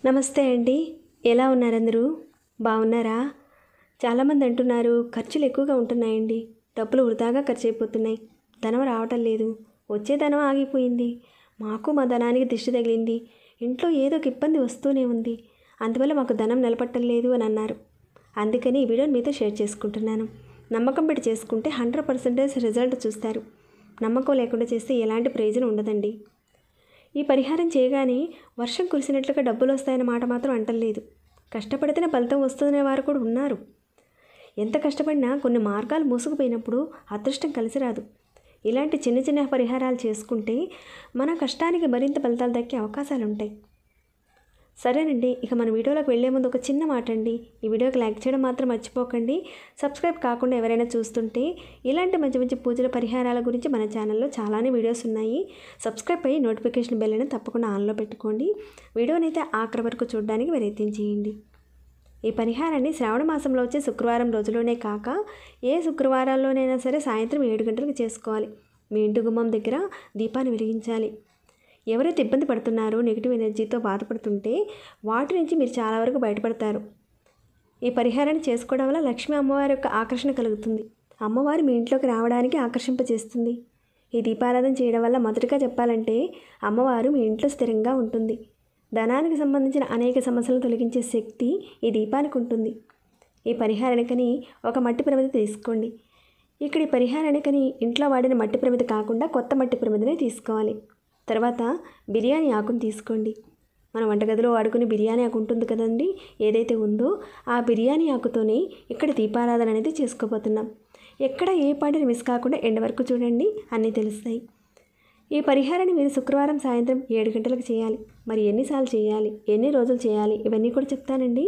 నమస్తే అండి. ఎలా ఉన్నారు అందరూ? బాగున్నారా? చాలామంది అంటున్నారు ఖర్చులు ఎక్కువగా ఉంటున్నాయండి. డబ్బులు వృధాగా ఖర్చయిపోతున్నాయి. ధనం రావటం లేదు. వచ్చే ధనం ఆగిపోయింది. మాకు మా ధనానికి దిష్టి తగిలింది. ఇంట్లో ఏదో ఒక ఇబ్బంది వస్తూనే ఉంది. అందువల్ల మాకు ధనం నిలబట్టం లేదు అని అన్నారు. అందుకని ఈ వీడియోని మీతో షేర్ చేసుకుంటున్నాను. నమ్మకం పెట్టి చేసుకుంటే 100% రిజల్ట్ చూస్తారు. నమ్మకం లేకుండా చేస్తే ఎలాంటి ప్రయోజనం ఉండదండి. ఈ పరిహారం చేయగానే వర్షం కురిసినట్లుగా డబ్బులు వస్తాయన్న మాట మాత్రం అంటలేదు. కష్టపడితేనే ఫలితం వస్తుందనే వారు కూడా ఉన్నారు. ఎంత కష్టపడినా కొన్ని మార్గాలు మూసుకుపోయినప్పుడు అదృష్టం కలిసి రాదు. ఇలాంటి చిన్న చిన్న పరిహారాలు చేసుకుంటే మన కష్టానికి మరింత ఫలితాలు దక్కే అవకాశాలు ఉంటాయి. సరేనండి, ఇక మన వీడియోలోకి వెళ్లే ముందు ఒక చిన్న మాట అండి. ఈ వీడియోకి లైక్ చేయడం మాత్రం మర్చిపోకండి. సబ్స్క్రైబ్ కాకుండా ఎవరైనా చూస్తుంటే ఇలాంటి మంచి మంచి పూజల పరిహారాల గురించి మన ఛానల్లో చాలానే వీడియోస్ ఉన్నాయి. సబ్స్క్రైబ్ అయ్యి నోటిఫికేషన్ బెల్ అనేది తప్పకుండా ఆన్లో పెట్టుకోండి. వీడియోనైతే ఆఖరి వరకు చూడడానికి ప్రయత్నం చేయండి. ఈ పరిహారాన్ని శ్రావణ మాసంలో వచ్చే శుక్రవారం రోజులోనే కాక ఏ శుక్రవారాల్లోనైనా సరే సాయంత్రం 7 గంటలకు చేసుకోవాలి. మీ ఇంటి గుమ్మం దగ్గర దీపాన్ని వెలిగించాలి. ఎవరైతే ఇబ్బంది పడుతున్నారో నెగిటివ్ ఎనర్జీతో బాధపడుతుంటే వాటి నుంచి మీరు చాలా వరకు బయటపడతారు. ఈ పరిహారాన్ని చేసుకోవడం వల్ల లక్ష్మీ అమ్మవారి యొక్క ఆకర్షణ కలుగుతుంది. అమ్మవారు మీ ఇంట్లోకి రావడానికి ఆకర్షింపజేస్తుంది. ఈ దీపారాధన చేయడం వల్ల మొదటగా చెప్పాలంటే అమ్మవారు మీ ఇంట్లో స్థిరంగా ఉంటుంది. ధనానికి సంబంధించిన అనేక సమస్యలను తొలగించే శక్తి ఈ దీపానికి ఉంటుంది. ఈ పరిహారానికని ఒక మట్టి ప్రమిద తీసుకోండి. ఇక్కడ ఈ పరిహారానికని ఇంట్లో వాడిన మట్టి ప్రమిద కాకుండా కొత్త మట్టి ప్రమిదనే తీసుకోవాలి. తర్వాత బిర్యానీ ఆకును తీసుకోండి. మనం వంటగదిలో వాడుకునే బిర్యానీ ఆకు ఉంటుంది కదండి, ఏదైతే ఉందో ఆ బిర్యానీ ఆకుతోనే ఇక్కడ దీపారాధన అనేది చేసుకోబోతున్నాం. ఎక్కడ ఏ పాటని మిస్ కాకుండా ఎండ్ వరకు చూడండి, అన్నీ తెలుస్తాయి. ఈ పరిహారాన్ని మీరు శుక్రవారం సాయంత్రం 7 గంటలకు చేయాలి. మరి ఎన్నిసార్లు చేయాలి, ఎన్ని రోజులు చేయాలి, ఇవన్నీ కూడా చెప్తానండి.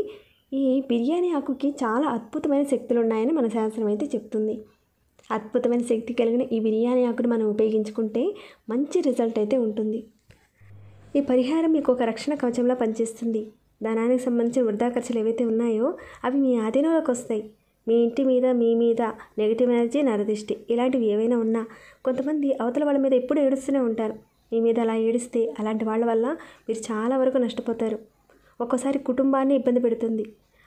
ఈ బిర్యానీ ఆకుకి చాలా అద్భుతమైన శక్తులు ఉన్నాయని మన శాస్త్రం అయితే చెప్తుంది. అద్భుతమైన శక్తి కలిగిన ఈ బిర్యానీ ఆకును మనం ఉపయోగించుకుంటే మంచి రిజల్ట్ అయితే ఉంటుంది. ఈ పరిహారం మీకు ఒక రక్షణ కవచంలా పనిచేస్తుంది. ధనానికి సంబంధించిన వృధా ఖర్చులు ఏవైతే ఉన్నాయో అవి మీ ఆధీనంలోకి వస్తాయి. మీ ఇంటి మీద, మీ మీద నెగిటివ్ ఎనర్జీ, నరదిష్టి ఇలాంటివి ఏవైనా ఉన్నా కొంతమంది అవతల వాళ్ళ మీద ఎప్పుడు ఏడుస్తూనే ఉంటారు. మీ మీద అలా ఏడిస్తే అలాంటి వాళ్ళ వల్ల మీరు చాలా వరకు నష్టపోతారు. ఒక్కోసారి కుటుంబాన్ని ఇబ్బంది పెడుతుంది.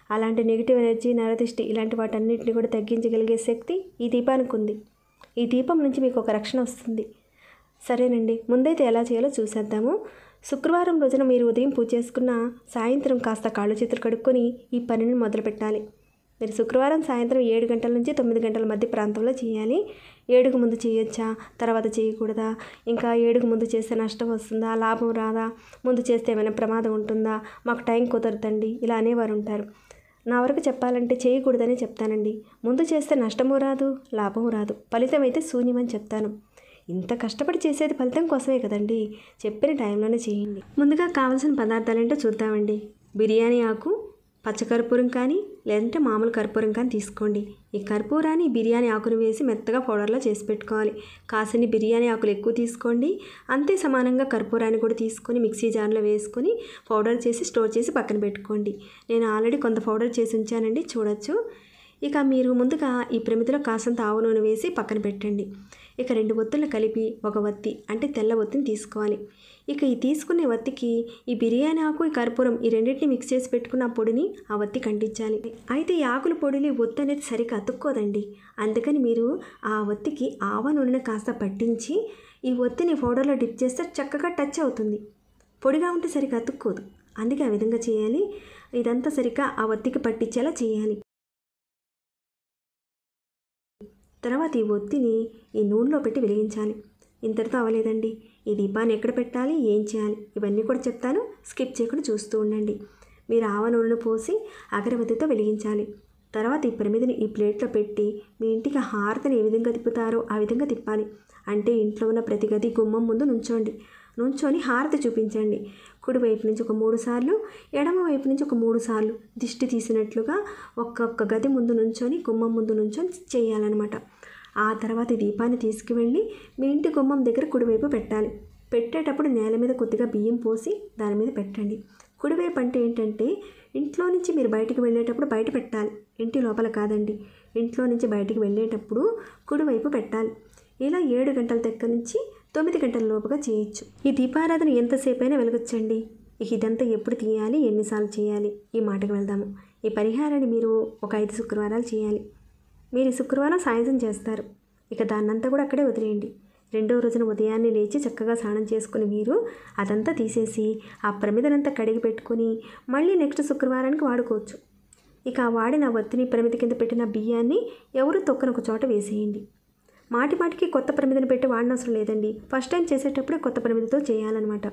అలాంటి నెగిటివ్ ఎనర్జీ, నరదిష్టి ఇలాంటి వాటన్నిటిని కూడా తగ్గించగలిగే శక్తి ఈ దీపానికి ఉంది. ఈ దీపం నుంచి మీకు ఒక రక్షణ వస్తుంది. సరేనండి, ముందైతే ఎలా చేయాలో చూసేద్దాము. శుక్రవారం రోజున మీరు ఉదయం పూజ చేసుకున్న సాయంత్రం కాస్త కాళ్ళు చేతులు కడుక్కొని ఈ పనిని మొదలు పెట్టాలి. మీరు శుక్రవారం సాయంత్రం 7 గంటల నుంచి 9 గంటల మధ్య ప్రాంతంలో చేయాలి. 7కు ముందు చేయొచ్చా, తర్వాత చేయకూడదా, ఇంకా 7కు ముందు చేస్తే నష్టం వస్తుందా, లాభం రాదా, ముందు చేస్తే ఏమైనా ప్రమాదం ఉంటుందా, మాకు టైం కుదరదండి ఇలా అనేవారు ఉంటారు. నా వరకు చెప్పాలంటే చేయకూడదని చెప్తానండి. ముందు చేస్తే నష్టము రాదు, లాభము రాదు, ఫలితం అయితే శూన్యమని చెప్తాను. ఇంత కష్టపడి చేసేది ఫలితం కోసమే కదండి. చెప్పిన టైంలోనే చేయండి. ముందుగా కావాల్సిన పదార్థాలు ఏంటో చూద్దామండి. బిర్యానీ ఆకు, పచ్చకర్పూరం కానీ లేదంటే మామూలు కర్పూరం కానీ తీసుకోండి. ఈ కర్పూరాన్ని బిర్యానీ ఆకును వేసి మెత్తగా పౌడర్లో చేసి పెట్టుకోవాలి. కాసిని బిర్యానీ ఆకులు ఎక్కువ తీసుకోండి. అంతే సమానంగా కర్పూరాన్ని కూడా తీసుకొని మిక్సీ జార్లో వేసుకొని పౌడర్ చేసి స్టోర్ చేసి పక్కన పెట్టుకోండి. నేను ఆల్రెడీ కొంత పౌడర్ చేసి ఉంచానండి, చూడొచ్చు. ఇక మీరు ముందుగా ఈ ప్రమిదలో కాసంత ఆవు నూనె వేసి పక్కన పెట్టండి. ఇక 2 ఒత్తులను కలిపి ఒక ఒత్తి అంటే తెల్ల ఒత్తిని తీసుకోవాలి. ఇక ఈ తీసుకునే ఒత్తికి ఈ బిర్యానీ ఆకు, ఈ కర్పూరం ఈ రెండింటిని మిక్స్ చేసి పెట్టుకున్న పొడిని ఆ ఒత్తికి అంటించాలి. అయితే ఈ ఆకుల పొడిని ఒత్తి అనేది సరిగ్గా అతుక్కోదండి. అందుకని మీరు ఆ ఒత్తికి ఆవ నూనెను కాస్త పట్టించి ఈ ఒత్తిని పౌడర్లో డిప్ చేస్తే చక్కగా టచ్ అవుతుంది. పొడిగా ఉంటే సరిగ్గా అతుక్కోదు. అందుకే ఆ విధంగా చేయాలి. ఇదంతా సరిగ్గా ఆ ఒత్తికి పట్టించేలా చేయాలి. తర్వాత ఈ ఒత్తిని ఈ నూనెలో పెట్టి వెలిగించాలి. ఇంతటితో అవ్వలేదండి. ఈ దీపాన్ని ఎక్కడ పెట్టాలి, ఏం చేయాలి ఇవన్నీ కూడా చెప్తాను. స్కిప్ చేయకుండా చూస్తూ ఉండండి. మీరు ఆవ నూనెను పోసి అగరబత్తితో వెలిగించాలి. తర్వాత ఈ ప్రమిదని ఈ ప్లేట్లో పెట్టి మీ ఇంటికి హారతిని ఏ విధంగా తిప్పుతారో ఆ విధంగా తిప్పాలి. అంటే ఇంట్లో ఉన్న ప్రతి గది గుమ్మం ముందు నుంచొని హారతి చూపించండి. కుడి వైపు నుంచి ఒక 3 సార్లు, ఎడమ వైపు నుంచి ఒక 3 సార్లు దిష్టి తీసినట్లుగా ఒక్కొక్క గది ముందు నుంచొని గుమ్మం ముందు నుంచొని చేయాలన్నమాట. ఆ తర్వాత ఈ దీపాన్ని తీసుకువెళ్ళి మీ ఇంటి గుమ్మం దగ్గర కుడివైపు పెట్టాలి. పెట్టేటప్పుడు నేల మీద కొద్దిగా బియ్యం పోసి దాని మీద పెట్టండి. కుడివైపు అంటే ఏంటంటే ఇంట్లో నుంచి మీరు బయటికి వెళ్ళేటప్పుడు బయట పెట్టాలి, ఇంటి లోపల కాదండి. ఇంట్లో నుంచి బయటికి వెళ్ళేటప్పుడు కుడివైపు పెట్టాలి. ఇలా 7 గంటల దగ్గర నుంచి 9 గంటల లోపుగా చేయొచ్చు. ఈ దీపారాధన ఎంతసేపు అయినా వెలగొచ్చండి. ఇక ఇదంతా ఎప్పుడు తీయాలి, ఎన్నిసార్లు చేయాలి ఈ మాటకు వెళ్దాము. ఈ పరిహారాన్ని మీరు ఒక 5 శుక్రవారాలు చేయాలి. మీరు ఈ శుక్రవారం సాయంత్రం చేస్తారు. ఇక దాన్నంతా కూడా అక్కడే వదిలేయండి. రెండో రోజున ఉదయాన్నే లేచి చక్కగా స్నానం చేసుకుని మీరు అదంతా తీసేసి ఆ ప్రమిదనంతా కడిగి పెట్టుకొని మళ్ళీ నెక్స్ట్ శుక్రవారానికి వాడుకోవచ్చు. ఇక ఆ వాడిన వత్తిని ప్రమిద కింద పెట్టిన బియ్యాన్ని ఎవరు తొక్కని ఒక చోట వేసేయండి. మాటి మాటికి కొత్త ప్రమిదను పెట్టి వాడనవసరం లేదండి. ఫస్ట్ టైం చేసేటప్పుడే కొత్త ప్రమిదతో చేయాలన్నమాట.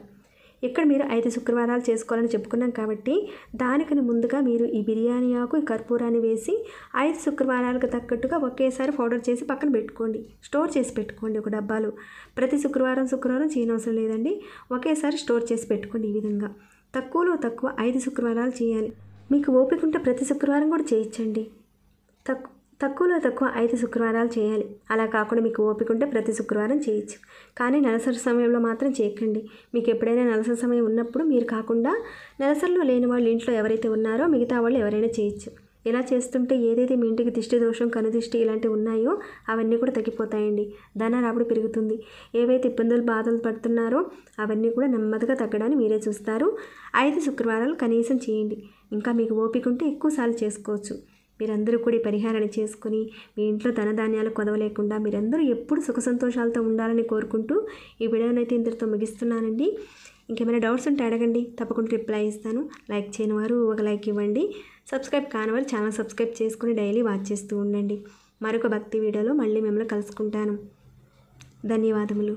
ఇక్కడ మీరు 5 శుక్రవారాలు చేసుకోవాలని చెప్పుకున్నాం కాబట్టి దానికని ముందుగా మీరు ఈ బిర్యానీ ఆకు, ఈ కర్పూరాన్ని వేసి 5 శుక్రవారాలకు తగ్గట్టుగా ఒకేసారి పౌడర్ చేసి పక్కన పెట్టుకోండి. స్టోర్ చేసి పెట్టుకోండి ఒక డబ్బాలో. ప్రతి శుక్రవారం చేయనవసరం లేదండి. ఒకేసారి స్టోర్ చేసి పెట్టుకోండి. ఈ విధంగా తక్కువలో తక్కువ 5 శుక్రవారాలు చేయాలి. మీకు ఓపిక ఉంటే ప్రతి శుక్రవారం కూడా చేయించండి. తక్కువలో తక్కువ 5 శుక్రవారాలు చేయాలి. అలా కాకుండా మీకు ఓపిక ఉంటే ప్రతి శుక్రవారం చేయొచ్చు. కానీ నెలసరి సమయంలో మాత్రం చేయకండి. మీకు ఎప్పుడైనా నెలసరి సమయం ఉన్నప్పుడు మీరు కాకుండా నెలసరిలో లేని వాళ్ళు ఇంట్లో ఎవరైతే ఉన్నారో మిగతా వాళ్ళు ఎవరైనా చేయొచ్చు. ఇలా చేస్తుంటే ఏదైతే మీ ఇంటికి దిష్టి దోషం, కనుదిష్టి ఇలాంటివి ఉన్నాయో అవన్నీ కూడా తగ్గిపోతాయండి. ధన రాబడి పెరుగుతుంది. ఏవైతే ఇబ్బందులు, బాధలు పడుతున్నారో అవన్నీ కూడా నెమ్మదిగా తగ్గడాన్ని మీరే చూస్తారు. 5 శుక్రవారాలు కనీసం చేయండి. ఇంకా మీకు ఓపిక ఉంటే ఎక్కువసార్లు చేసుకోవచ్చు. మీరందరూ కూడా ఈ పరిహారాన్ని చేసుకుని మీ ఇంట్లో ధనధాన్యాలు కొదవ లేకుండా మీరందరూ ఎప్పుడు సుఖ సంతోషాలతో ఉండాలని కోరుకుంటూ ఈ వీడియోనైతే ఇంతటితో ముగిస్తున్నానండి. ఇంకేమైనా డౌట్స్ ఉంటే అడగండి, తప్పకుండా రిప్లై ఇస్తాను. లైక్ చేయని వారు ఒక లైక్ ఇవ్వండి. సబ్స్క్రైబ్ కాని వారు ఛానల్ సబ్స్క్రైబ్ చేసుకుని డైలీ వాచ్ చేస్తూ ఉండండి. మరొక భక్తి వీడియోలో మళ్ళీ మిమ్మల్ని కలుసుకుంటాను. ధన్యవాదములు.